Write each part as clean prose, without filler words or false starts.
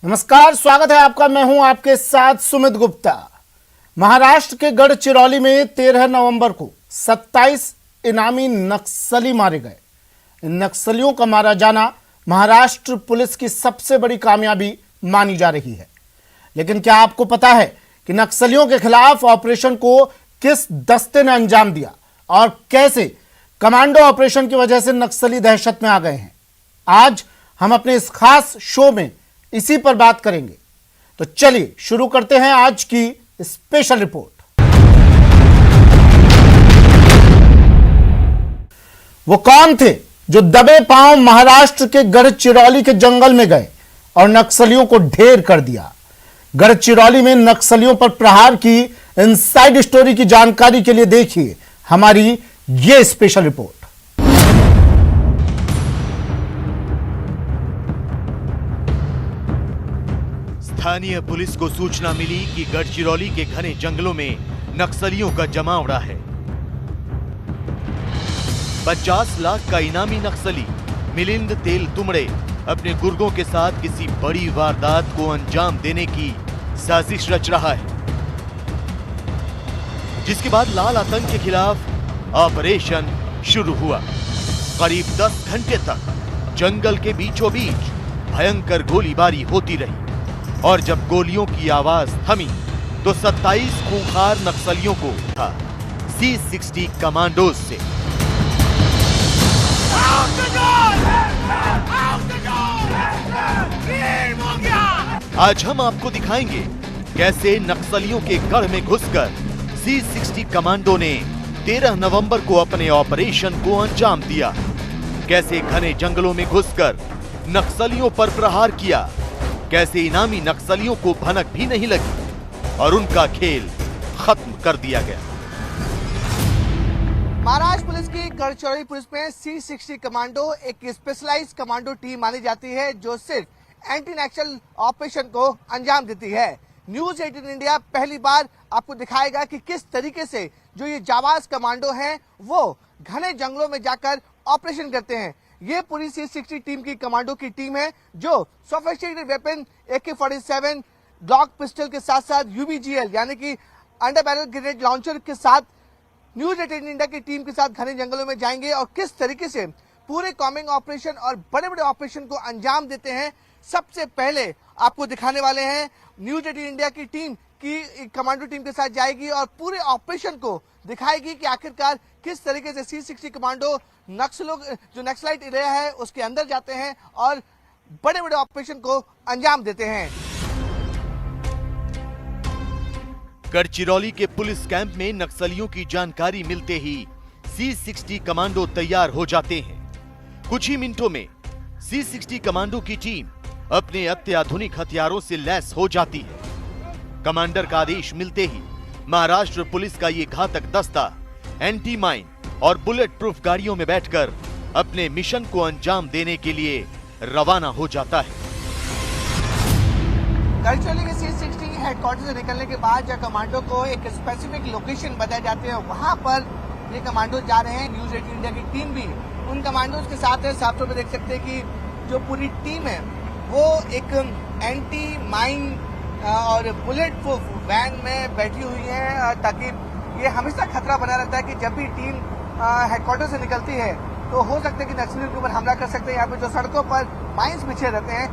नमस्कार, स्वागत है आपका। मैं हूं आपके साथ सुमित गुप्ता। महाराष्ट्र के गढ़चिरौली में 13 नवंबर को 27 इनामी नक्सली मारे गए। इन नक्सलियों का मारा जाना महाराष्ट्र पुलिस की सबसे बड़ी कामयाबी मानी जा रही है। लेकिन क्या आपको पता है कि नक्सलियों के खिलाफ ऑपरेशन को किस दस्ते ने अंजाम दिया और कैसे कमांडो ऑपरेशन की वजह से नक्सली दहशत में आ गए हैं? आज हम अपने इस खास शो में इसी पर बात करेंगे। तो चलिए शुरू करते हैं आज की स्पेशल रिपोर्ट। वो कौन थे जो दबे पांव महाराष्ट्र के गढ़चिरौली के जंगल में गए और नक्सलियों को ढेर कर दिया? गढ़चिरौली में नक्सलियों पर प्रहार की इनसाइड स्टोरी की जानकारी के लिए देखिए हमारी ये स्पेशल रिपोर्ट। स्थानीय पुलिस को सूचना मिली कि गढ़चिरौली के घने जंगलों में नक्सलियों का जमावड़ा है। 50 लाख का इनामी नक्सली मिलिंद तेल तुमड़े अपने गुर्गों के साथ किसी बड़ी वारदात को अंजाम देने की साजिश रच रहा है, जिसके बाद लाल आतंक के खिलाफ ऑपरेशन शुरू हुआ। करीब 10 घंटे तक जंगल के बीचों बीच भयंकर गोलीबारी होती रही और जब गोलियों की आवाज थमी तो 27 खूंखार नक्सलियों को था C60 कमांडोज से आज हम आपको दिखाएंगे कैसे नक्सलियों के गढ़ में घुसकर C60 कमांडो ने 13 नवंबर को अपने ऑपरेशन को अंजाम दिया। कैसे घने जंगलों में घुसकर नक्सलियों पर प्रहार किया, कैसे इनामी नक्सलियों को भनक भी नहीं लगी और उनका खेल खत्म कर दिया गया। महाराष्ट्र पुलिस की गढ़चिरौली पुलिस में C60 कमांडो एक स्पेशलाइज्ड कमांडो टीम मानी जाती है जो सिर्फ एंटी नक्सल ऑपरेशन को अंजाम देती है। न्यूज 18 इंडिया पहली बार आपको दिखाएगा कि किस तरीके से जो ये जाबाज कमांडो हैं वो घने जंगलों में जाकर ऑपरेशन करते हैं। ये पूरी C60 टीम की कमांडो की टीम है जो sophisticated weapon AK-47 Glock pistol के साथ साथ UBGL यानी कि अंडर बैरल ग्रेनेड लॉन्चर के साथ न्यूज 18 इंडिया की टीम के साथ घने जंगलों में जाएंगे और किस तरीके से पूरे कॉम्बिंग ऑपरेशन और बड़े बड़े ऑपरेशन को अंजाम देते हैं। सबसे पहले आपको दिखाने वाले हैं न्यूज 18 इंडिया की टीम की कमांडो टीम के साथ जाएगी और पूरे ऑपरेशन को दिखाएगी कि आखिरकार किस तरीके से C60 कमांडो नक्सलों जो नक्सलाइट एरिया है उसके अंदर जाते हैं और बड़े बड़े ऑपरेशन को अंजाम देते हैं। गढ़चिरौली के पुलिस कैंप में नक्सलियों की जानकारी मिलते ही C60 कमांडो तैयार हो जाते हैं। कुछ ही मिनटों में C60 कमांडो की टीम अपने अत्याधुनिक हथियारों से लैस हो जाती है। कमांडर का आदेश मिलते ही महाराष्ट्र पुलिस का ये घातक दस्ता एंटी माइन और बुलेट प्रूफ गाड़ियों में बैठकर अपने मिशन को अंजाम देने के लिए रवाना हो जाता है। गढ़चिरौली के C60 हेडक्वार्टर से निकलने के बाद जब कमांडो को एक स्पेसिफिक लोकेशन बताए जाते हैं वहां पर ये कमांडो जा रहे हैं। न्यूज 18 इंडिया की टीम भी उन कमांडोज के साथ है। साफ तौर पर देख सकते हैं कि जो पूरी टीम है वो एक एंटी माइन और बुलेट प्रूफ वैन में बैठी हुई है ताकि ये हमेशा खतरा बना रहता है कि जब भी टीम हेडक्वार्टर से निकलती है तो हो सकता है कि नक्सलियों के ऊपर हमला कर सकते हैं। यहाँ पे जो सड़कों पर माइंस बिछे रहते हैं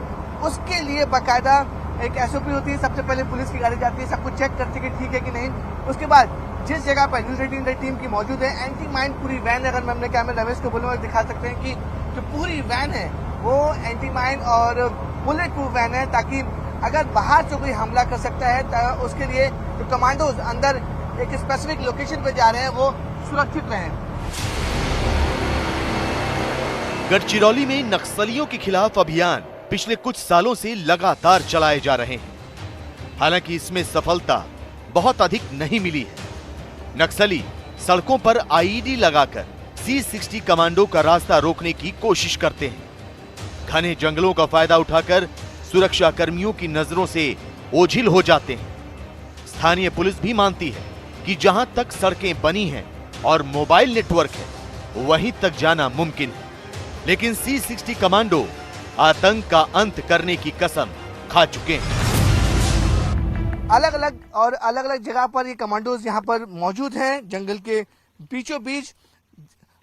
उसके लिए बाकायदा एक SOP होती है। सबसे पहले पुलिस की गाड़ी जाती है, सब कुछ चेक करती है कि ठीक है कि नहीं। उसके बाद जिस जगह पर न्यूज 18 इंडिया टीम की मौजूद है एंटी माइन पूरी वैन, अगर मैं अपने कैमरे रमेश को बोलूँगा दिखा सकते हैं कि जो पूरी वैन है वो एंटी माइन और बुलेट प्रूफ वैन है ताकि अगर बाहर से कोई हमला कर सकता है तो उसके लिए जो कमांडोज अंदर एक स्पेसिफिक लोकेशन पे जा रहे हैं वो सुरक्षित रहें। गढ़चिरौली में नक्सलियों के खिलाफ अभियान पिछले कुछ सालों से लगातार चलाए जा रहे हैं। हालांकि इसमें सफलता बहुत अधिक नहीं मिली है। नक्सली सड़कों पर IED लगाकर C60 कमांडो का रास्ता रोकने की कोशिश करते हैं। घने जंगलों का फायदा उठाकर सुरक्षा कर्मियों की नजरों से ओझिल हो जाते हैं। स्थानीय पुलिस भी मानती है कि जहां तक सड़कें बनी हैं और मोबाइल नेटवर्क है वहीं तक जाना मुमकिन है। लेकिन C60 कमांडो आतंक का अंत करने की कसम खा चुके हैं। अलग अलग जगह पर ये कमांडोज यहाँ पर मौजूद हैं जंगल के बीचों बीच।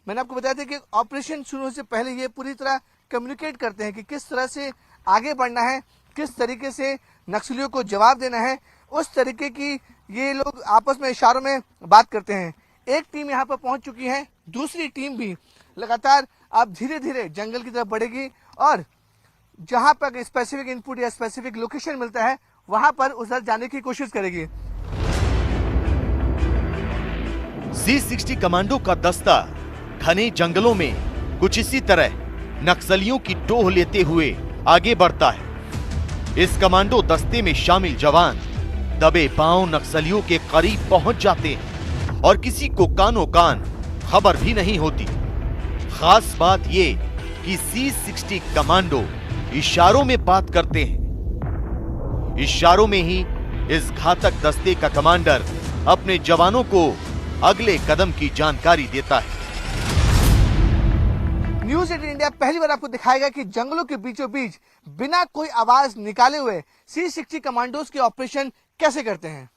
मैंने आपको बताया था कि ऑपरेशन शुरू होने से पहले ये पूरी तरह कम्युनिकेट करते हैं कि किस तरह से आगे बढ़ना है, किस तरीके से नक्सलियों को जवाब देना है। उस तरीके की ये लोग आपस में इशारों में बात करते हैं। एक टीम यहाँ पर पहुंच चुकी है, दूसरी टीम भी लगातार अब धीरे धीरे जंगल की तरफ बढ़ेगी और जहां पर स्पेसिफिक इनपुट या स्पेसिफिक लोकेशन मिलता है वहां पर उधर जाने की कोशिश करेगी। C60 कमांडो का दस्ता घने जंगलों में कुछ इसी तरह नक्सलियों की टोह लेते हुए आगे बढ़ता है। इस कमांडो दस्ते में शामिल जवान दबे पांव नक्सलियों के करीब पहुंच जाते हैं और किसी को कानो कान खबर भी नहीं होती। खास बात ये कि C60 कमांडो इशारों में बात करते हैं। इशारों में ही इस घातक दस्ते का कमांडर अपने जवानों को अगले कदम की जानकारी देता है। न्यूज 18 इंडिया पहली बार आपको दिखाएगा कि जंगलों के बीचों बीच बिना कोई आवाज निकाले हुए C60 कमांडोज के ऑपरेशन कैसे करते हैं।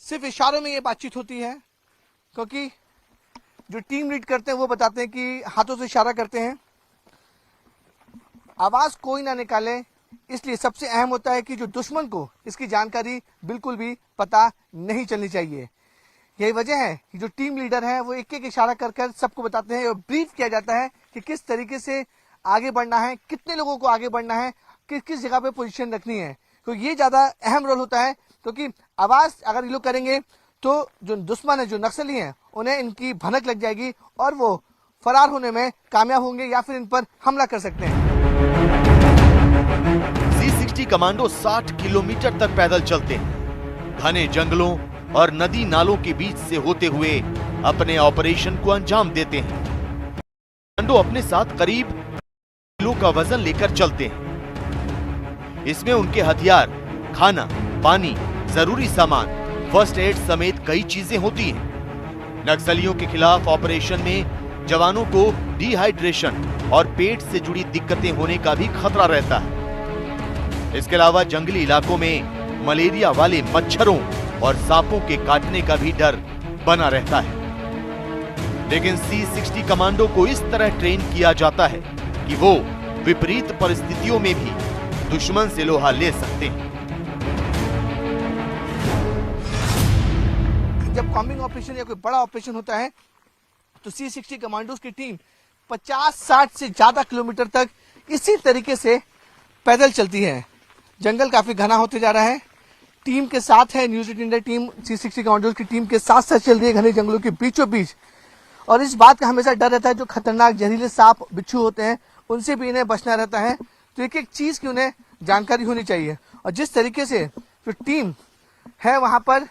सिर्फ इशारों में ये बातचीत होती है, क्योंकि जो टीम लीड करते हैं वो बताते हैं कि हाथों से इशारा करते हैं, आवाज कोई ना निकाले। इसलिए सबसे अहम होता है कि जो दुश्मन को इसकी जानकारी बिल्कुल भी पता नहीं चलनी चाहिए। यही वजह है कि जो टीम लीडर है वो एक एक इशारा कर कर सबको बताते हैं और ब्रीफ किया जाता है कि किस तरीके से आगे बढ़ना है, कितने लोगों को आगे बढ़ना है, किस किस जगह पे पोजीशन रखनी है। तो ये ज्यादा अहम रोल होता है, क्योंकि आवाज अगर ये लोग करेंगे तो जो दुश्मन है, जो नक्सली हैं, उन्हें इनकी भनक लग जाएगी और वो फरार होने में कामयाब होंगे या फिर इन पर हमला कर सकते हैं। C60 कमांडो 60 किलोमीटर तक पैदल चलते हैं। घने जंगलों और नदी नालों के बीच से होते हुए अपने ऑपरेशन को अंजाम देते हैं। कमांडो अपने साथ करीब किलो का वजन लेकर चलते हैं। इसमें उनके हथियार, खाना, पानी, जरूरी सामान, फर्स्ट एड समेत कई चीजें होती हैं। नक्सलियों के खिलाफ ऑपरेशन में जवानों को डिहाइड्रेशन और पेट से जुड़ी दिक्कतें होने का भी खतरा रहता है। इसके अलावा जंगली इलाकों में मलेरिया वाले मच्छरों और सांपों के काटने का भी डर बना रहता है। लेकिन C60 कमांडो को इस तरह ट्रेन किया जाता है कि वो विपरीत परिस्थितियों में भी दुश्मन से लोहा ले सकते हैं। जब कॉम्बिंग ऑपरेशन या कोई बड़ा ऑपरेशन होता है तो C60 कमांडोज की टीम 50-60 से ज्यादा किलोमीटर तक इसी तरीके से पैदल चलती है। जंगल काफी घना होते जा रहा है। टीम के साथ है news 18 India team, C60 commandos की टीम के साथ साथ चल रही है घने जंगलों के बीचों बीच। और इस बात का हमेशा डर रहता है, जो खतरनाक जहरीले सांप, बिच्छू होते हैं, उनसे भी इन्हें बचना रहता है। तो एक एक चीज की उन्हें जानकारी होनी चाहिए। और जिस तरीके से जो टीम है वहां पर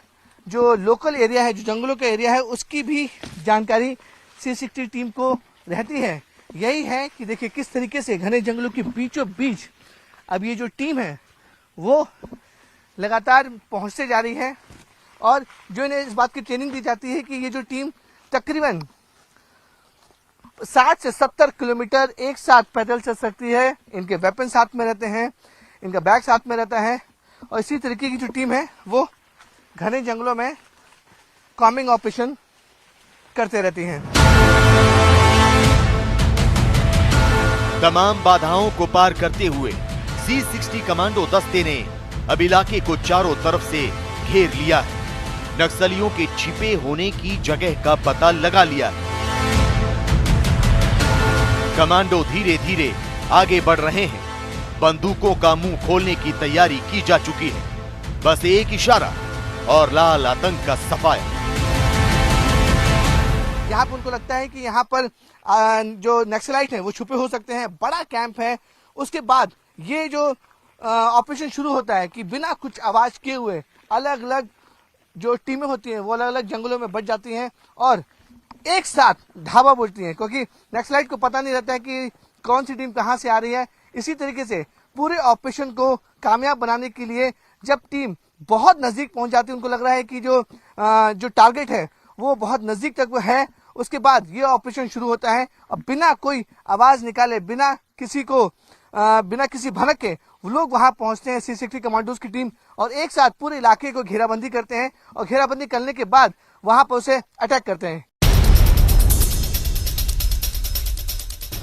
जो लोकल एरिया है, जो जंगलों का एरिया है, उसकी भी जानकारी C60 टीम को रहती है। यही है कि देखिए किस तरीके से घने जंगलों के बीचों बीच अब ये जो टीम है वो लगातार पहुंचते जा रही है। और जो इन्हें इस बात की ट्रेनिंग दी जाती है कि ये जो टीम तकरीबन 60 से 70 किलोमीटर एक साथ पैदल चल सकती है। इनके वेपन साथ में रहते हैं, इनका बैग साथ में रहता है। और इसी तरीके की जो टीम है वो घने जंगलों में कॉम्बिंग ऑपरेशन करते रहती हैं। तमाम बाधाओं को पार करते हुए C60 कमांडो दस्ते ने अब इलाके को चारों तरफ से घेर लिया है। नक्सलियों के छिपे होने की जगह का पता लगा लिया है। कमांडो धीरे धीरे आगे बढ़ रहे हैं। बंदूकों का मुंह खोलने की तैयारी की जा चुकी है। बस एक इशारा और लाल आतंक का सफाया। यहाँ पर उनको लगता है कि यहाँ पर जो नक्सलाइट हैं वो छुपे हो सकते हैं, बड़ा कैंप है। उसके बाद ये जो ऑपरेशन शुरू होता है कि बिना कुछ आवाज किए हुए अलग अलग जो टीमें होती हैं वो अलग अलग जंगलों में बच जाती हैं और एक साथ धावा बोलती हैं, क्योंकि नक्सलाइट को पता नहीं रहता है कि कौन सी टीम कहां से आ रही है। इसी तरीके से पूरे ऑपरेशन को कामयाब बनाने के लिए जब टीम बहुत नजदीक पहुंच जाती है, उनको लग रहा है कि जो टारगेट है वो बहुत नजदीक तक वो है, उसके बाद ये ऑपरेशन शुरू होता है और बिना कोई आवाज निकाले, बिना किसी भनक के वो लोग वहां पहुंचते हैं C60 कमांडोज की टीम और एक साथ पूरे इलाके को घेराबंदी करते हैं और घेराबंदी करने के बाद वहां पर उसे अटैक करते हैं।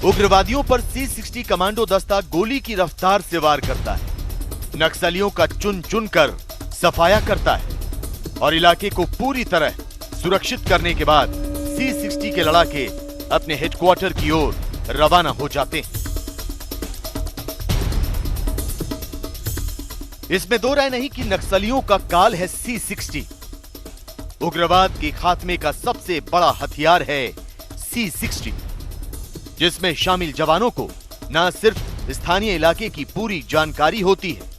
उग्रवादियों पर C60 कमांडो दस्ता गोली की रफ्तार से वार करता है, नक्सलियों का चुन चुन कर सफाया करता है और इलाके को पूरी तरह सुरक्षित करने के बाद C60 के लड़ाके अपने हेडक्वार्टर की ओर रवाना हो जाते हैं। इसमें दो राय नहीं कि नक्सलियों का काल है C60। उग्रवाद के खात्मे का सबसे बड़ा हथियार है C60, जिसमें शामिल जवानों को न सिर्फ स्थानीय इलाके की पूरी जानकारी होती है,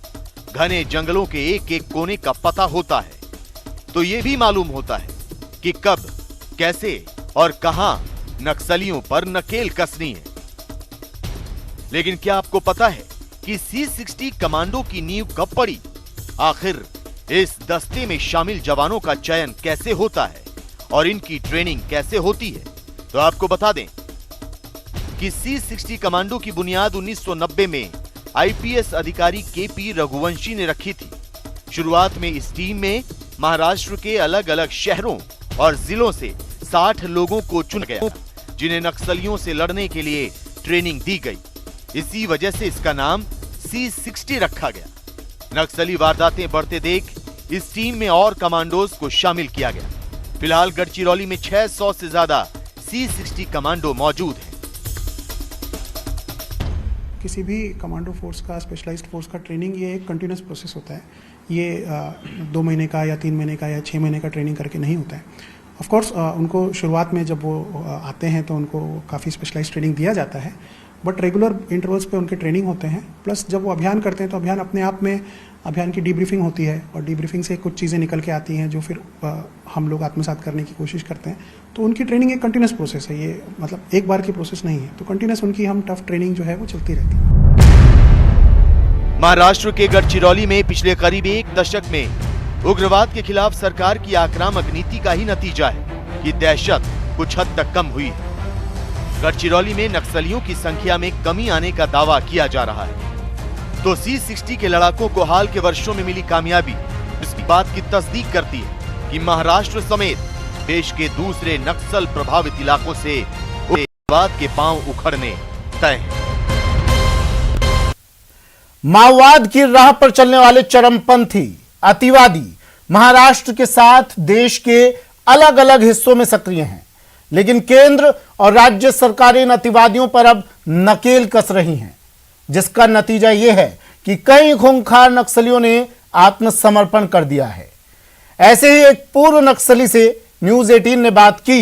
घने जंगलों के एक एक कोने का पता होता है, तो यह भी मालूम होता है कि कब, कैसे और कहां नक्सलियों पर नकेल कसनी है। लेकिन क्या आपको पता है कि C60 कमांडो की नींव कब पड़ी? आखिर इस दस्ते में शामिल जवानों का चयन कैसे होता है और इनकी ट्रेनिंग कैसे होती है? तो आपको बता दें कि C60 कमांडो की बुनियाद 1990 में IPS अधिकारी KP रघुवंशी ने रखी थी। शुरुआत में इस टीम में महाराष्ट्र के अलग अलग शहरों और जिलों से 60 लोगों को चुना गया, जिन्हें नक्सलियों से लड़ने के लिए ट्रेनिंग दी गई। इसी वजह से इसका नाम C60 रखा गया। नक्सली वारदातें बढ़ते देख इस टीम में और कमांडोज को शामिल किया गया। फिलहाल गढ़चिरौली में 600 से ज्यादा C60 कमांडो मौजूद हैं। किसी भी कमांडो फोर्स का, स्पेशलाइज्ड फोर्स का ट्रेनिंग ये एक कंटिन्यूस प्रोसेस होता है। ये 2 महीने का या 3 महीने का या 6 महीने का ट्रेनिंग करके नहीं होता है। ऑफ कोर्स उनको शुरुआत में जब वो आते हैं तो उनको काफ़ी स्पेशलाइज्ड ट्रेनिंग दिया जाता है, बट रेगुलर इंटरवल्स पे उनके ट्रेनिंग होते हैं। प्लस जब वो अभियान करते हैं तो अभियान अपने आप में अभियान की डीब्रीफिंग होती है और डीब्रीफिंग से कुछ चीज़ें निकल के आती हैं जो फिर हम लोग आत्मसात करने की कोशिश करते हैं। तो उनकी ट्रेनिंग एक कंटिन्यूस प्रोसेस है, ये मतलब एक बार की प्रोसेस नहीं है। तो कंटिन्यूस उनकी हम टफ ट्रेनिंग जो है वो चलती रहती है। महाराष्ट्र के गढ़चिरौली में पिछले करीब 1 दशक में उग्रवाद के खिलाफ सरकार की आक्रामक नीति का ही नतीजा है कि दहशत कुछ हद तक कम हुई है। गढ़चिरौली में नक्सलियों की संख्या में कमी आने का दावा किया जा रहा है, तो C60 के लड़ाकों को हाल के वर्षों में मिली कामयाबी इसकी बात की तस्दीक करती है कि महाराष्ट्र समेत देश के दूसरे नक्सल प्रभावित इलाकों से उग्रवाद के पांव उखड़ने तय हैं। माओवाद की राह पर चलने वाले चरमपंथी अतिवादी महाराष्ट्र के साथ देश के अलग अलग हिस्सों में सक्रिय हैं, लेकिन केंद्र और राज्य सरकारें इन अतिवादियों पर अब नकेल कस रही हैं, जिसका नतीजा यह है कि कई खूंखार नक्सलियों ने आत्मसमर्पण कर दिया है। ऐसे ही एक पूर्व नक्सली से न्यूज 18 ने बात की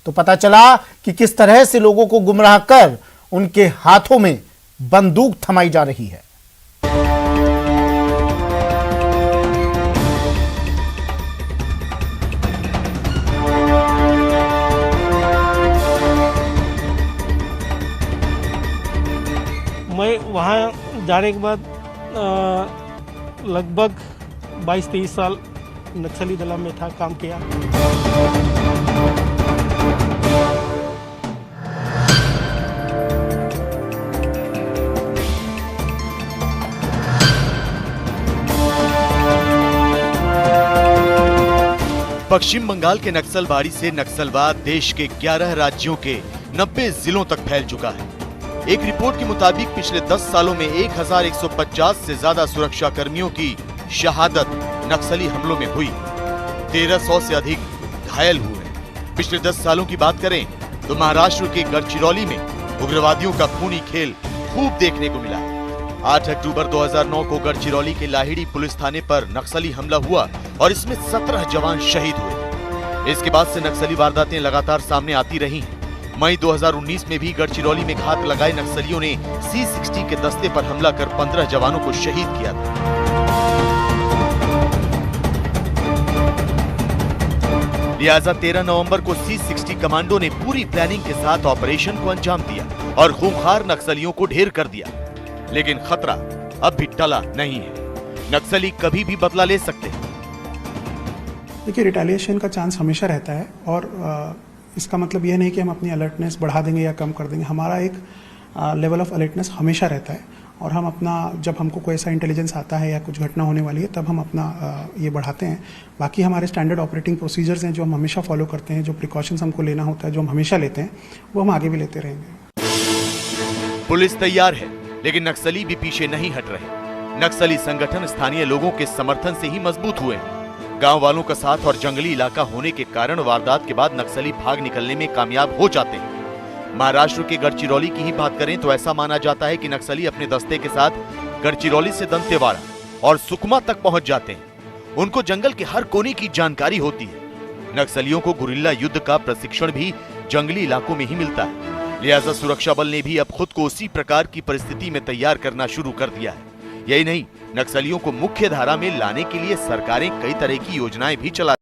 तो पता चला कि किस तरह से लोगों को गुमराह कर उनके हाथों में बंदूक थमाई जा रही है। मैं वहाँ जाने के बाद लगभग 22-23 साल नक्सली दल में था, काम किया। पश्चिम बंगाल के नक्सलबाड़ी से नक्सलवाद देश के 11 राज्यों के 90 जिलों तक फैल चुका है। एक रिपोर्ट के मुताबिक पिछले 10 सालों में 1150 से ज्यादा सुरक्षा कर्मियों की शहादत नक्सली हमलों में हुई, 1300 से अधिक घायल हुए। पिछले 10 सालों की बात करें तो महाराष्ट्र के गढ़चिरौली में उग्रवादियों का खूनी खेल खूब देखने को मिला। 8 अक्टूबर 2009 को गढ़चिरौली के लाहिड़ी पुलिस थाने पर नक्सली हमला हुआ और इसमें 17 जवान शहीद हुए। इसके बाद से नक्सली वारदातें लगातार सामने आती रही हैं। मई 2019 में भी गढ़चिरौली में घात लगाए नक्सलियों ने C60 के दस्ते पर हमला कर 15 जवानों को शहीद किया था। लिहाजा 13 नवंबर को C60 कमांडो ने पूरी प्लानिंग के साथ ऑपरेशन को अंजाम दिया और खूंखार नक्सलियों को ढेर कर दिया। लेकिन खतरा अब भी टला नहीं है, नक्सली कभी भी बदला ले सकते हैं। देखिए, रिटेलिएशन का चांस हमेशा रहता है और इसका मतलब यह नहीं कि हम अपनी अलर्टनेस बढ़ा देंगे या कम कर देंगे। हमारा एक लेवल ऑफ अलर्टनेस हमेशा रहता है और हम अपना, जब हमको कोई ऐसा इंटेलिजेंस आता है या कुछ घटना होने वाली है तब हम अपना ये बढ़ाते हैं। बाकी हमारे स्टैंडर्ड ऑपरेटिंग प्रोसीजर्स हैं जो हम हमेशा फॉलो करते हैं, जो प्रिकॉशंस हमको लेना होता है, जो हम हमेशा लेते हैं, वो हम आगे भी लेते रहेंगे। पुलिस तैयार है, लेकिन नक्सली भी पीछे नहीं हट रहे। नक्सली संगठन स्थानीय लोगों के समर्थन से ही मजबूत हुए हैं। गांव वालों का साथ और जंगली इलाका होने के कारण वारदात के बाद नक्सली भाग निकलने में कामयाब हो जाते हैं। महाराष्ट्र के गढ़चिरौली की ही बात करें तो ऐसा माना जाता है कि नक्सली अपने दस्ते के साथ गढ़चिरौली से दंतेवाड़ा और सुकमा तक पहुंच जाते हैं। उनको जंगल के हर कोने की जानकारी होती है। नक्सलियों को गुरिल्ला युद्ध का प्रशिक्षण भी जंगली इलाकों में ही मिलता है, लिहाजा सुरक्षा बल ने भी अब खुद को उसी प्रकार की परिस्थिति में तैयार करना शुरू कर दिया है। यही नहीं, नक्सलियों को मुख्य धारा में लाने के लिए सरकारें कई तरह की योजनाएं भी चला